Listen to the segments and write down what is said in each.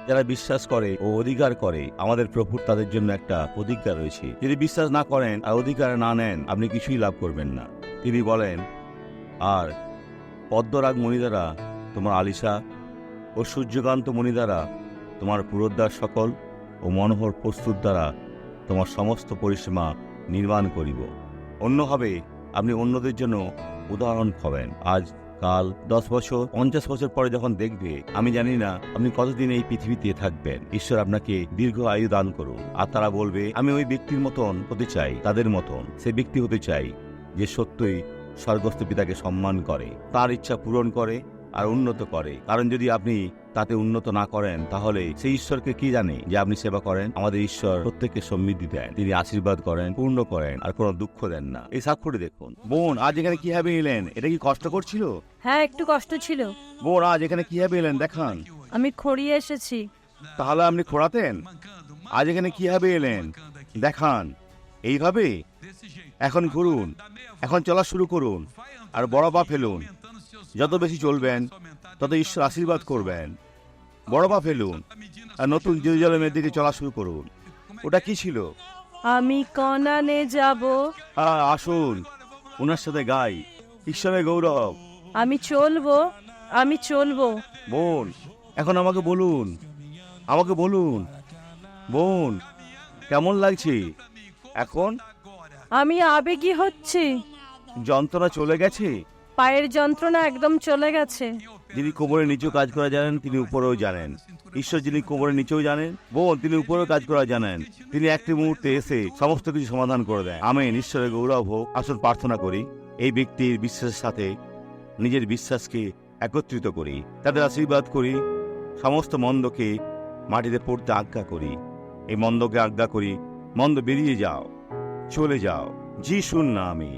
যারা বিশ্বাস করে ও অধিকার করে, আমাদের প্রভুর তাদের জন্য একটা প্রতিজ্ঞা রয়েছে। যদি বিশ্বাস না করেন আর অধিকার না নেন, আপনি কিছুই লাভ করবেন না। তিনি বলেন, আর পদ্মরাগ মণি দ্বারা তোমার আলিশা ও সূর্যকান্ত মণি দ্বারা তোমার পুরোদ্বার সকল ও মনোহর প্রস্তুত দ্বারা তোমার সমস্ত পরিসীমা নির্মাণ করিব। অন্যভাবে আপনি অন্যদের জন্য উদাহরণ হবেন। আজ কাল 10 বছর 50 বছর পরে যখন দেখবে, আমি জানি না আপনি কতদিন এই পৃথিবীতে থাকবেন। ঈশ্বর আপনাকে দীর্ঘ আয়ু দান করুন। আর তারা বলবে, আমি ওই ব্যক্তির মতন হতে চাই, তাদের মতন সে ব্যক্তি হতে চাই যে সত্যই স্বর্গস্থ পিতাকে সম্মান করে, তার ইচ্ছা পূরণ করে আর উন্নত করে। কারণ যদি আপনি তাতে উন্নত না করেন, তাহলে সেই ঈশ্বরকে কি জানে যে আপনি সেবা করেন? আমাদের ঈশ্বর প্রত্যেককে সমৃদ্ধি দেন, তিনি আশীর্বাদ করেন, পূর্ণ করেন, আর কোনো দুঃখ দেন না। এই সাক্ষরটি দেখুন। বোন, আজ এখানে কিভাবে এলেন? এটা কি কষ্ট করছিল? হ্যাঁ, একটু কষ্ট ছিল। বোন, আজ এখানে কিভাবে এলেন দেখান। আমি খড়িয়ে এসেছি। তাহলে আপনি খোঁড়াতেন? আজ এখানে কিভাবে এলেন দেখান। এইভাবে এখন ঘুরুন, এখন চলা শুরু করুন আর বড় পা ফেলুন। যত বেশি চলবেন তত ঈশ্বর আশীর্বাদ করবেন। বড় পা ফেলুন আর নতুন জেরুজালেমের দিকে চলা শুরু করুন। ওটা কি ছিল? আমি কনানে যাব। আসুন, ওনার সাথে গাই ঈশ্বরের গৌরব। আমি চলবো, আমি চলবো। বোন, এখন আমাকে বলুন, আমাকে বলুন বোন, কেমন লাগছে এখন? আমি আবেগী হচ্ছি। যন্ত্রণা চলে গেছে? পায়ের যন্ত্রণা একদম চলে গেছে। যিনি কোমরের নিচেও কাজ করা জানেন, তিনি উপরেও জানেন। ঈশ্বর যিনি কোমরের নিচেও জানেন, বোন, তিনি উপরেও কাজ করা জানেন। তিনি একটি মুহূর্তে এসে সমস্ত কিছু সমাধান করে দেন। আমেন। ঈশ্বরের গৌরব হোক। আসুন প্রার্থনা করি। এই ব্যক্তির বিশ্বাসের সাথে নিজের বিশ্বাসকে একত্রিত করি, তাদের আশীর্বাদ করি। সমস্ত মন্দকে মাটিতে পড়তে আজ্ঞা করি। এই মন্দকে আজ্ঞা করি, মন্দ বেরিয়ে যাও, চলে যাও যিশুর নামে।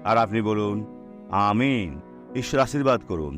আর আপনি বলুন, আমেন। ঈশ্বর আশীর্বাদ করুন।